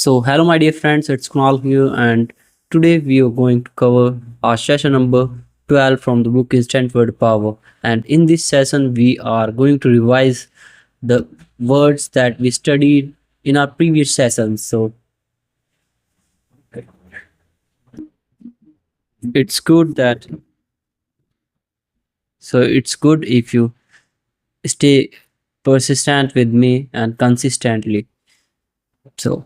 Hello, my dear friends, it's Kunal here, and today we are going to cover our session number 12 from the book Instant Word Power. And in this session, we are going to revise the words that we studied in our previous sessions. It's good that it's good if you stay persistent with me and consistently. So,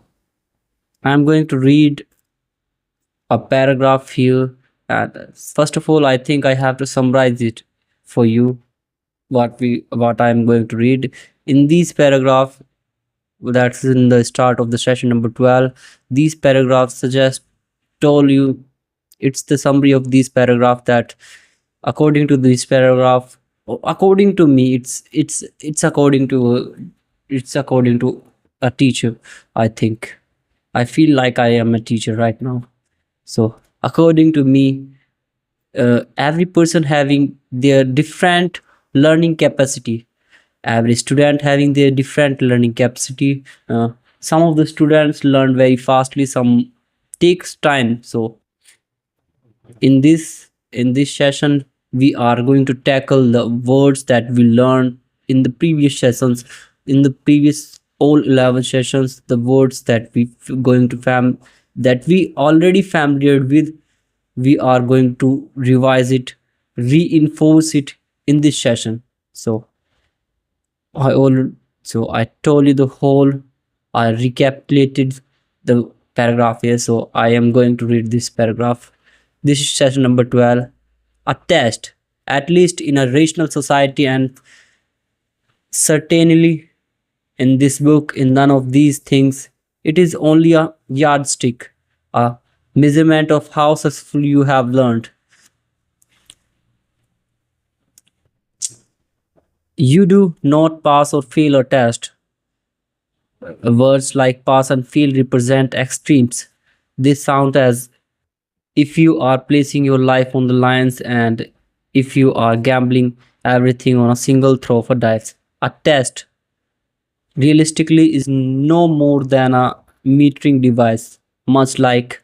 I'm going to read a paragraph here. And first of all, I think I have to summarize it for you. What I'm going to read in these paragraph, that's in the start of the session number 12. These paragraphs suggest told you it's the summary of these paragraph that according to this paragraph, according to me, it's according to a teacher. I think I feel like I am a teacher right now. So according to me, every person having their different learning capacity, every student having their different learning capacity. Some of the students learn very fastly, some takes time. So in this session, we are going to tackle the words that we learned in the previous sessions, in the previous all 11 sessions, the words that going to that we already familiar with. We are going to revise it, reinforce it in this session. So I all so I told you the whole. I recapitulated the paragraph here. So I am going to read this paragraph. This is session number 12. A test, at least in a rational society, and certainly in this book, in none of these things, it is only a yardstick, a measurement of how successful you have learned. You do not pass or fail a test. Words like pass and fail represent extremes. They sound as if you are placing your life on the lines and if you are gambling everything on a single throw of a dice. A test realistically is no more than a metering device, much like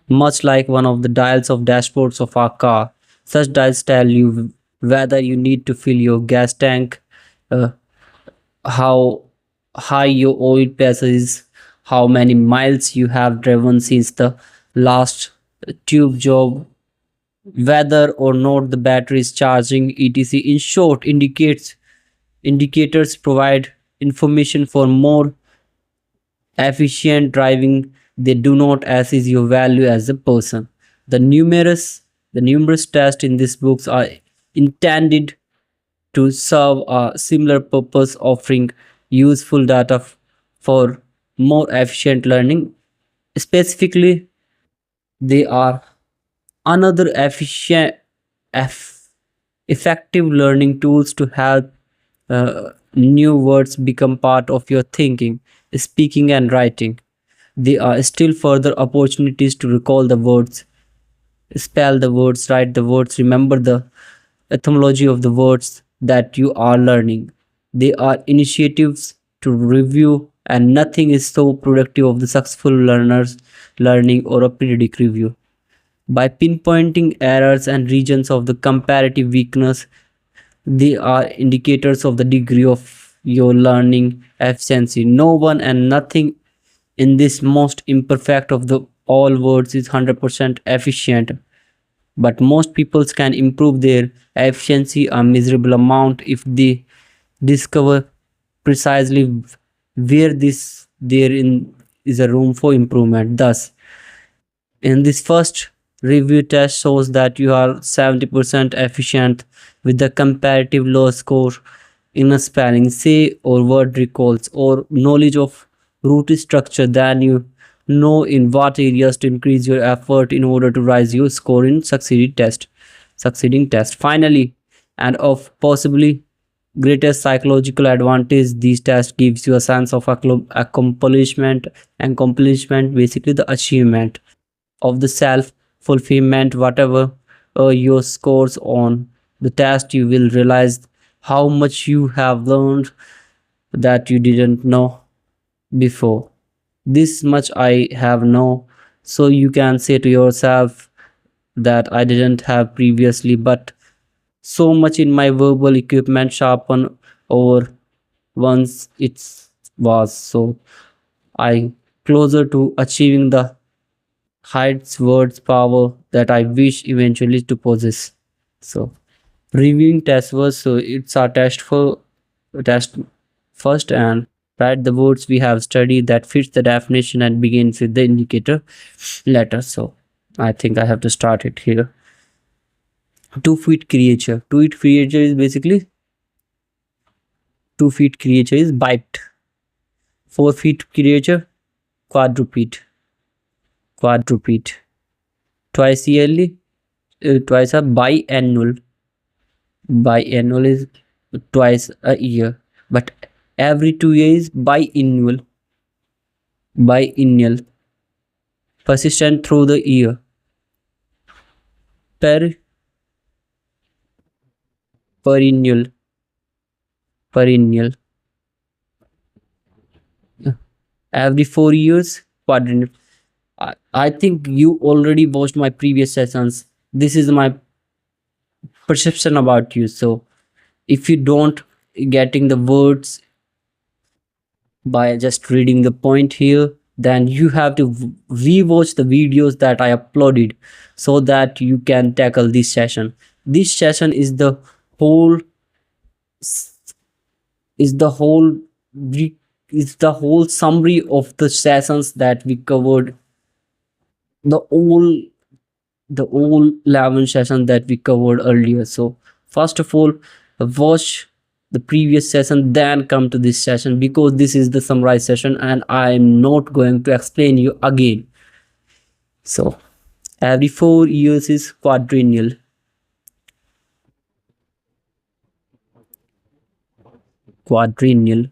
one of the dials of dashboards of our car. Such dials tell you whether you need to fill your gas tank, uh, how high your oil pressure is, how many miles you have driven since the last tube job, whether or not the battery is charging, etc. In short, indicators provide information for more efficient driving. They do not assess your value as a person. The numerous tests in these books are intended to serve a similar purpose, offering useful data for more efficient learning. Specifically, they are another eff- effective learning tools to help new words become part of your thinking, speaking, and writing. There are still further opportunities to recall the words, spell the words, write the words, remember the etymology of the words that you are learning. They are initiatives to review, and nothing is so productive of the successful learners learning or a periodic review. By pinpointing errors and regions of the comparative weakness, they are indicators of the degree of your learning efficiency. No one and nothing in this most imperfect of the all words is 100% efficient, but most people can improve their efficiency a miserable amount if they discover precisely where this therein is a room for improvement. Thus, in this first review test shows that you are 70% efficient with the comparative low score in a spelling, say, or word recalls, or knowledge of root structure, then you know in what areas to increase your effort in order to rise your score in succeeding test. Finally, and of possibly greatest psychological advantage, these tests gives you a sense of accomplishment, basically the achievement of the self fulfillment. Whatever your scores on the test, you will realize how much you have learned that you didn't know before. This much I have no. So you can say to yourself that I didn't have previously, but so much in my verbal equipment sharpen over once it was. So I closer to achieving the heights words power that I wish eventually to possess. So reviewing test words, so it's our test first and write the words we have studied that fits the definition and begins with the indicator letter. So I think I have to start it here. 2 feet creature. 2 feet creature is basically 2 feet creature is biped. 4 feet creature quadruped. Quadruped. Twice yearly, twice a biannual. Biannual is twice a year, but every 2 years biennial. Biennial. Persistent through the year. Per perennial. Perennial. Every 4 years quadrennial. I think you already watched my previous sessions. This is my perception about you. So if you don't getting the words by just reading the point here, then you have to rewatch the videos that I uploaded so that you can tackle this session. This session whole is the whole is the whole summary of the sessions that we covered, the whole the whole 11 session that we covered earlier. So first of all, watch the previous session, then come to this session, because this is the summarized session and I am not going to explain you again. So every 4 years is quadrennial. Quadrennial.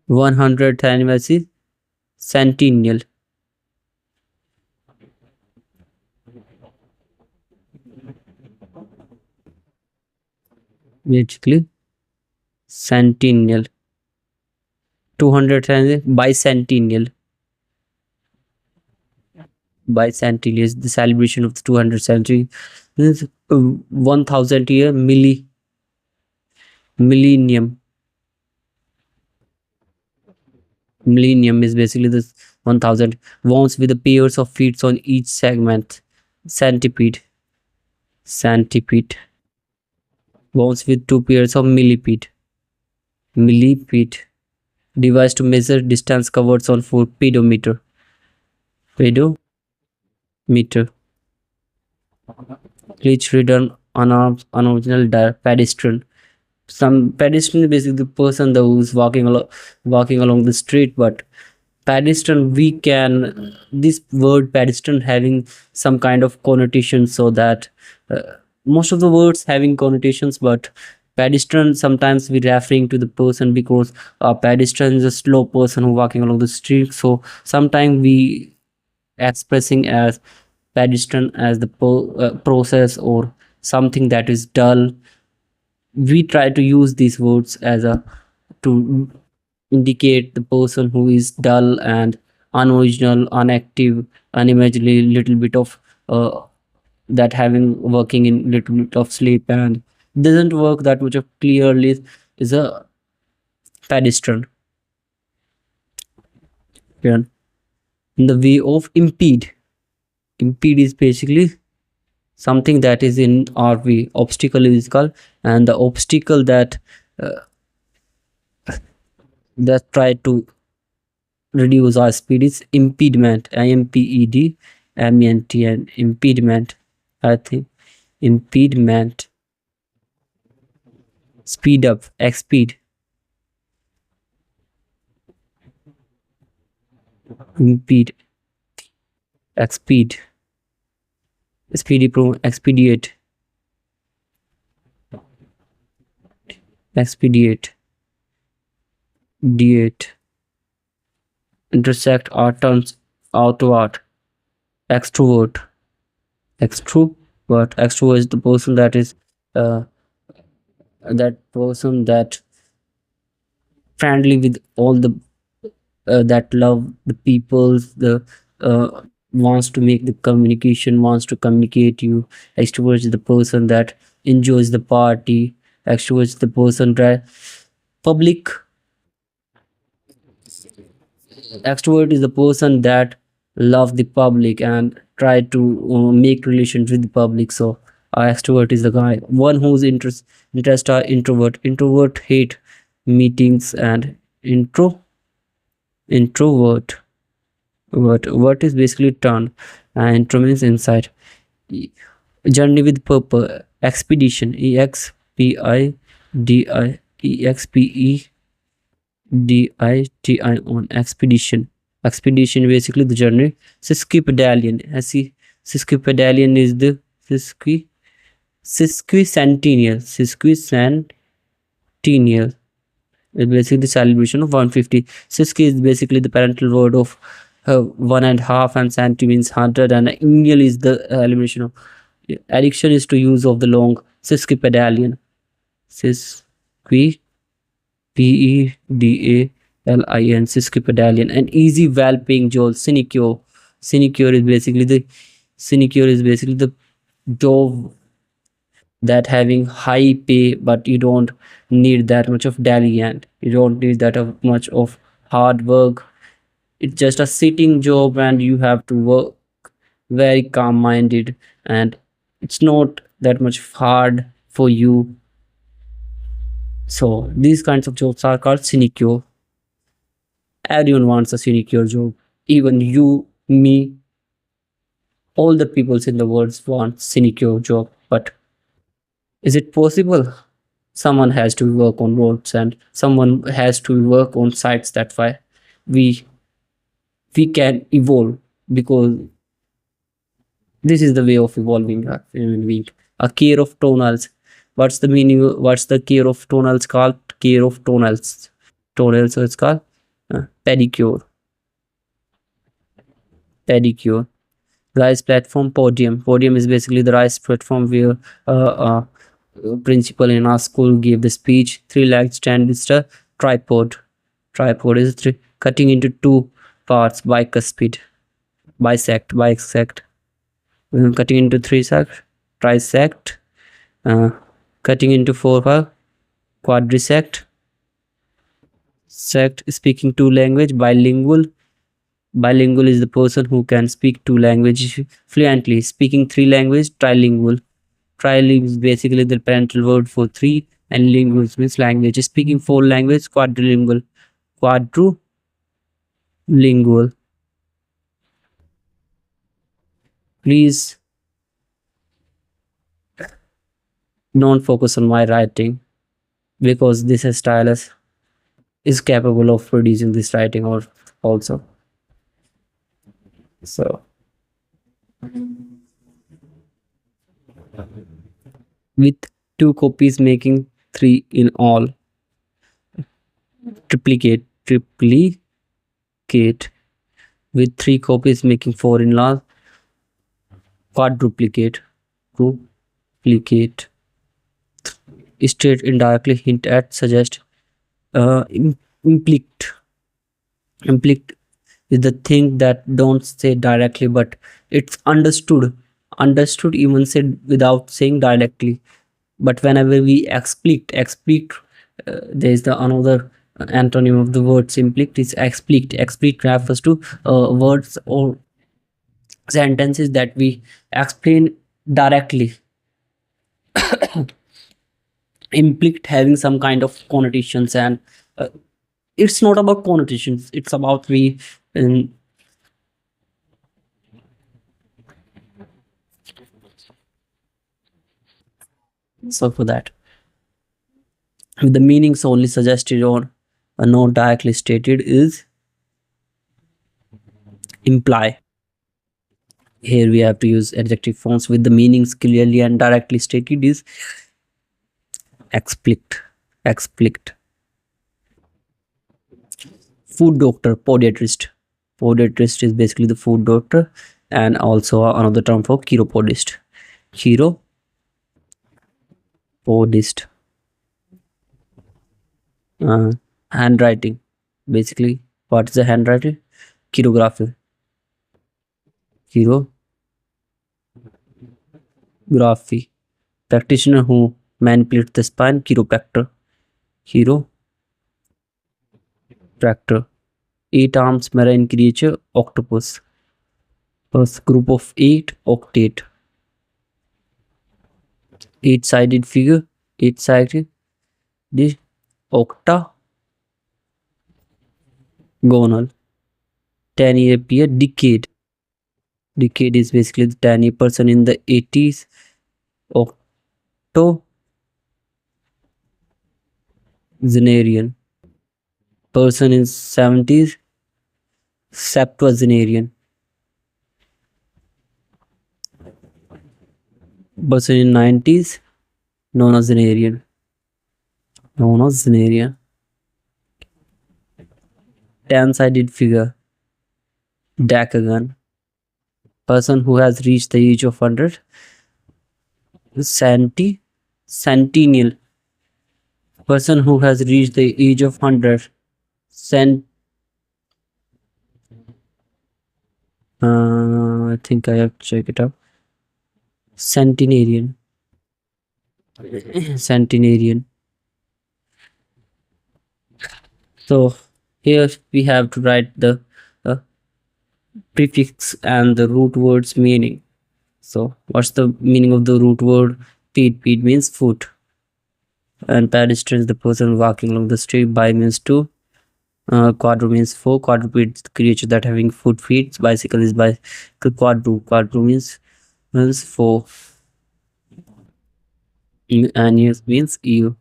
100th anniversary centennial. Basically centennial. 200th anniversary bicentennial. Bicentennial is the celebration of the 200th century. This is 1000 year millennium. Millennium is basically this 1000 wounds with the pairs of feet on each segment. Centipede. Centipede. Wounds with 2 pairs of millipede. Millipede. Device to measure distance covered on foot. Pedometer. Pedometer. Reach return unarmed unoriginal pedestrian. Some pedestrian is basically the person who's walking along the street, but pedestrian, we can this word pedestrian having some kind of connotation, so that uh, most of the words having connotations, but pedestrian sometimes we referring to the person, because a pedestrian is a slow person who walking along the street. So sometimes we expressing as pedestrian as the process or something that is dull. We try to use these words as a to indicate the person who is dull and unoriginal, unactive, unimaginary, little bit of that having working in little bit of sleep and doesn't work that much of clearly is a pedestrian. Yeah. In the way of impede. Impede is basically something that is in our way. Obstacle is called, and the obstacle uh, that try to reduce our speed is impediment. impedment and impediment. I think impediment. Speed up, speed. Impede, speed. Speedy pro, expedite, expedite, diate. Intersect or turns outward. Extrovert. Extrovert. Extrovert is the person that is uh, that person that friendly with all the that love the people, the wants to make the communication, wants to communicate you. Extrovert is the person that enjoys the party. Extrovert is the person that public. Extrovert is the person that love the public and try to make relations with the public. So extrovert is the guy. One whose interest are introvert. Introvert hate meetings and introvert. What is basically turn and intro means insight. Journey with purpose. Expedition. EXPIDI on expedition. Expedition basically the journey. Sesquipedalian. Sesquipedalian is the sesquicentennial. Sesquicentennial is basically the celebration of 150. Sesqui is basically the parental word of one and half, and centi means 100, and ennial is the elimination of addiction is to use of the long sesquipedalian. Sesqui Pedalin, sesquipedalian, and easy well-paying job. Sinecure. Sinecure is basically the job that having high pay, but you don't need that much of daily, and you don't need that of much of hard work. It's just a sitting job, and you have to work very calm-minded, and it's not that much hard for you. So these kinds of jobs are called sinecure. Everyone wants a sinecure job. Even you, me, all the peoples in the world want sinecure job. But is it possible? Someone has to work on roads, and someone has to work on sites. That's why we we can evolve, because this is the way of evolving a human being. A care of tonals. What's the meaning? What's the care of tonals called? Care of tonals. Tonals, so it's called pedicure. Pedicure. Rise platform. Podium is basically the rise platform where principal in our school gave the speech. Three legged stand is the tripod. Tripod is cutting into two parts. Bicuspid. Bisect. Cutting into three sect. Trisect. Cutting into four part. Quadrisect. Sect, speaking two language. Bilingual is the person who can speak two languages fluently. Speaking three language. Trilingual. Trilingual is basically the parental word for three, and lingual means language. Speaking four language. Quadrilingual. Quadrilingual. Please don't focus on my writing, because this stylus is capable of producing this writing or also. So with two copies making three in all. Triplicate with three copies making four in all. Quadruplicate. State, indirectly, hint at, suggest. Implict is the thing that don't say directly, but it's understood even said without saying directly. But whenever we explict, there is the another antonym of the word implict is explict. Refers to words or sentences that we explain directly. Implict having some kind of connotations, and it's not about connotations, it's about we so for that, with the meanings only suggested or not directly stated is imply. Here we have to use adjective forms. With the meanings clearly and directly stated is explict. Food doctor. Podiatrist is basically the food doctor, and also another term for chiropodist. Uh, Handwriting. Basically, what is the handwriting? Chirography. Chirography. Practitioner who manipulates the spine. Chiropractor. Chiropractor. Eight arms marine creature. Octopus. First group of eight. Octet. Eight-sided figure. Eight-sided. The octagonal. 10-year period. Decade. Decade is basically the 10-year person in the 80s. Octogenarian. Person in 70s. Septuagenarian. Person in 90s. Nonagenarian. 10-sided figure. Decagon. Person who has reached the age of 100. Centennial. Person who has reached the age of 100. I think I have to check it out. Centenarian. Centenarian. So here we have to write the uh, prefix and the root word's meaning. So what's the meaning of the root word? Feet. Feet means foot. And pedestrian is the person walking along the street. By means two. Quadru means four. Quadruped is the creature that having foot feet. Bicycle is by quadru. Quadru means four. Annual means year.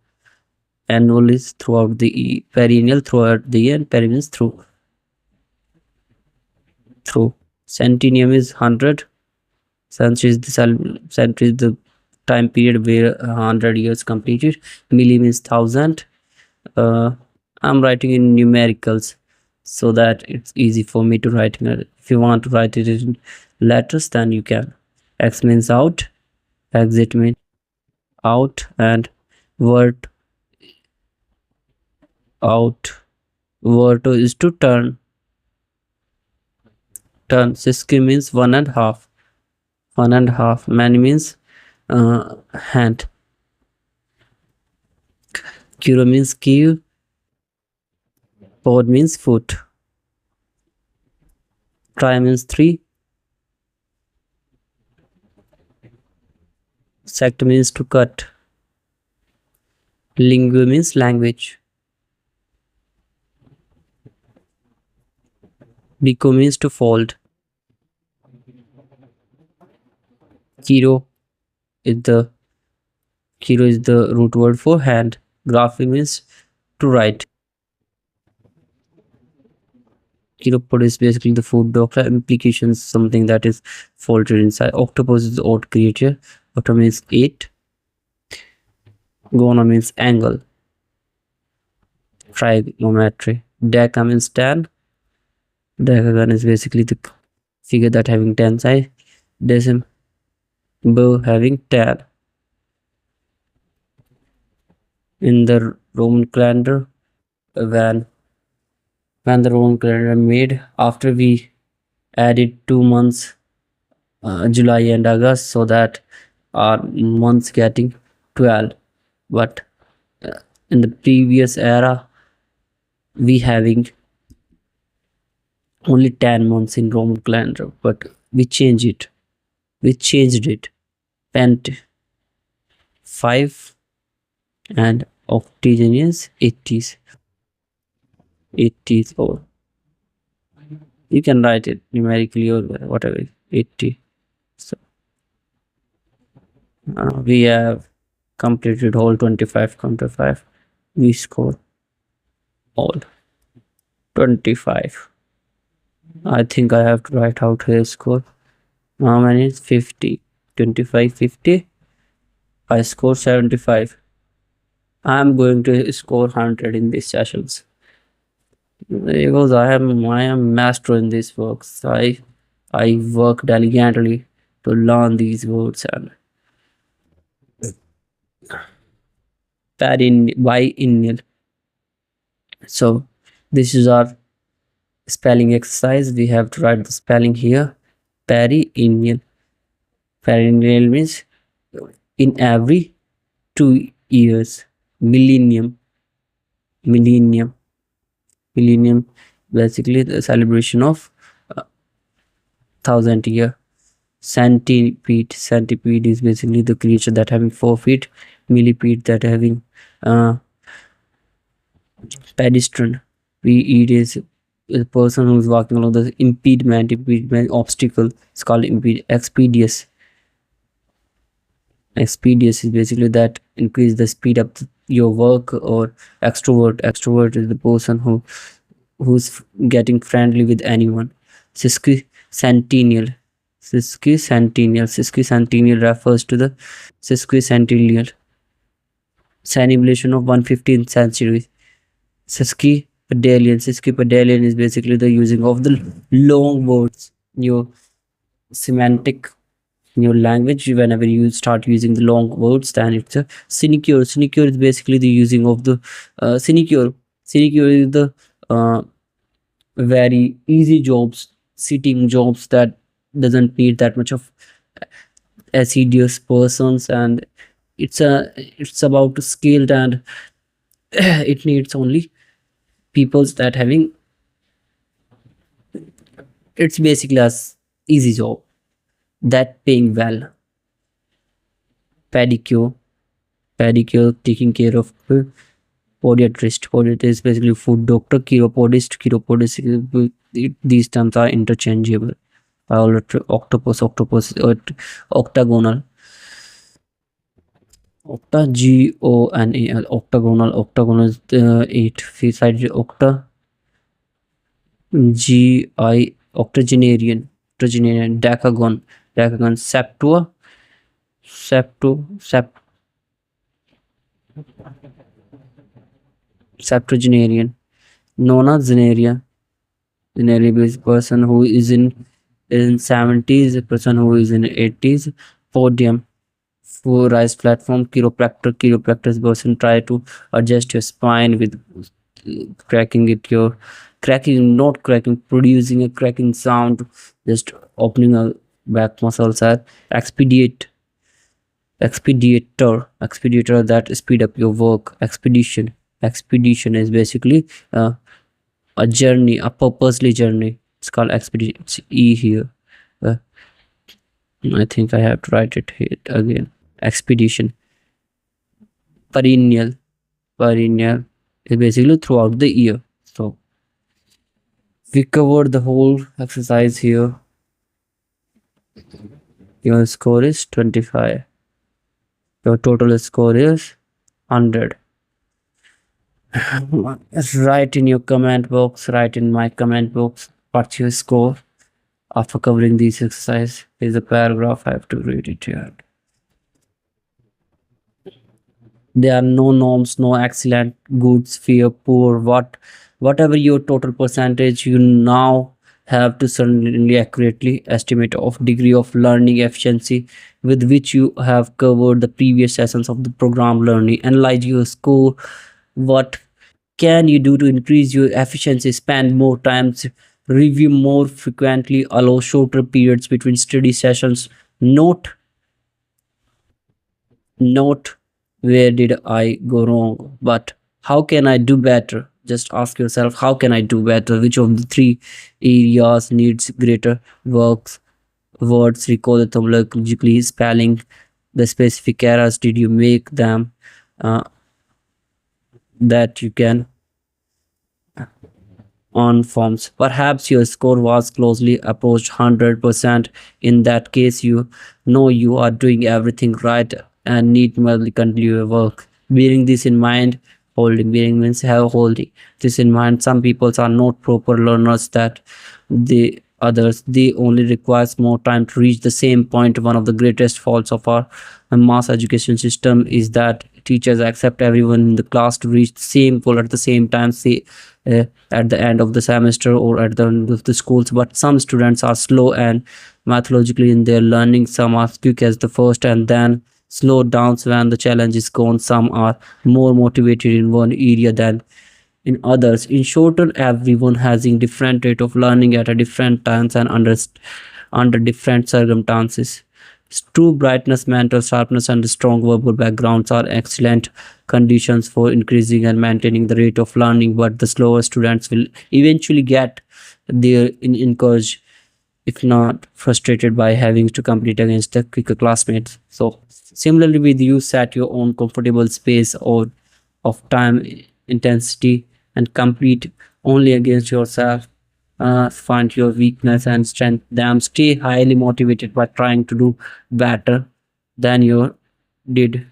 Annual is throughout the year. Perennial throughout the year. And peri means through. Centennium is 100. Century is the time period where 100 years completed. Milli means 1000. I'm writing in numericals so that it's easy for me to write. If you want to write it in letters, then you can. X means out. Exit means out. And word out. Word is to turn. Siski means 1.5. 1.5. Many means hand. Kiro means key. Pod means foot. Try means 3. Sect means to cut. Lingua means language. Deco means to fold. Kiro is the root word for hand. Graphy means to write. Chiropod is basically the food doctor. Implications, something that is folded inside. Octopus is the odd creature. Octo means 8. Gona means angle. Trigonometry. Deca means 10. Decagon is basically the figure that having 10 sides. Decim bow having 10. In the Roman calendar, when the Roman calendar made, after we added 2 months, July and August, so that our months getting 12. But in the previous era, we having only 10 months in Roman calendar, but we changed it. Pent 5 and octogenarians 80s. Or you can write it numerically or whatever. 80. So we have completed all 25. We score all 25. I think I have to write out here score. How many is 50? 25, 50. I score 75. I'm going to score 100 in these sessions because I am master in these works. I work diligently to learn these words. And biennial So this is our spelling exercise. We have to write the spelling here. Perennial. Perennial means in every 2 years. Millennium. Millennium. Millennium. Basically the celebration of 1,000 year. Centipede. Centipede is basically the creature that having 4 feet. Millipede that having pedestrian. We eat is a person who is walking along the impediment obstacle. It's called expeditious. Expeditious is basically that increase the speed up your work. Or extrovert is the person who's getting friendly with anyone. Sesquicentennial. Sesquicentennial refers to the sesquicentennial celebration of 115th century. Sesquipedalian is basically the using of the long words. Your semantic in your language, whenever you start using the long words, then it's a sinecure. Sinecure is basically the using of the sinecure. Sinecure is the very easy jobs, sitting jobs that doesn't need that much of assiduous persons, and it's about skilled, and it needs only peoples that having, it's basically a easy job that paying well. Pedicure. Pedicure taking care of podiatrist. Podiatrist is basically food doctor. Chiropodist these terms are interchangeable. Octopus octagonal. Octagonal is 8 sided. Octogenarian. Decagon. Septuagenarian. Nonagenarian. Is person who is in 70s, a person who is in 80s. Podium. For rise platform. Chiropractor is person try to adjust your spine with producing a cracking sound, just opening a back muscles. Are expeditor that speed up your work. Expedition is basically a journey, a purposely journey. It's called expedition. It's E here. uh, I think I have to write it here again. Expedition. Perennial is basically throughout the year. So we covered the whole exercise here. Your score is 25. Your total score is 100. Write in your comment box, write in my comment box what's your score after covering this exercise. Here's a paragraph, I have to read it here. There are no norms, no excellent, goods, fair, poor, whatever your total percentage, you now have to certainly accurately estimate of degree of learning efficiency with which you have covered the previous sessions of the program learning. Analyze your score. What can you do to increase your efficiency? Spend more time, review more frequently, allow shorter periods between study sessions. Note where did I go wrong, but how can I do better? Just ask yourself, how can I do better? Which of the three areas needs greater words? Recall etymologically, spelling. The specific errors did you make them that you can on forms. Perhaps your score was closely approached 100%. In that case, you know you are doing everything right and need merely continue your work. Bearing this in mind, bearing means holding this in mind, some people are not proper learners that the others. They only requires more time to reach the same point. One of the greatest faults of our mass education system is that teachers accept everyone in the class to reach the same goal at the same time, say at the end of the semester or at the end of the schools. But some students are slow and methodologically in their learning. Some are quick as the first and then slow down when the challenge is gone. Some are more motivated in one area than in others. In shorter, everyone has a different rate of learning at a different times and under different circumstances. True brightness, mental sharpness, and strong verbal backgrounds are excellent conditions for increasing and maintaining the rate of learning, but the slower students will eventually get there in encouraged, if not frustrated by having to compete against the quicker classmates. So similarly with you, set your own comfortable space or of time intensity and compete only against yourself. Find your weakness and strength them. Stay highly motivated by trying to do better than you did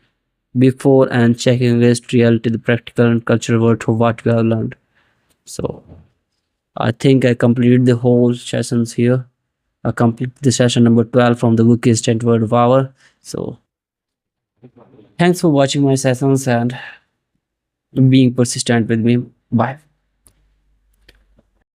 before and checking against reality, the practical and cultural world of what you have learned. So I think I completed the whole sessions here. I complete the session number 12 from the book Instant Word of Hour. So thanks for watching my sessions and being persistent with me. Bye.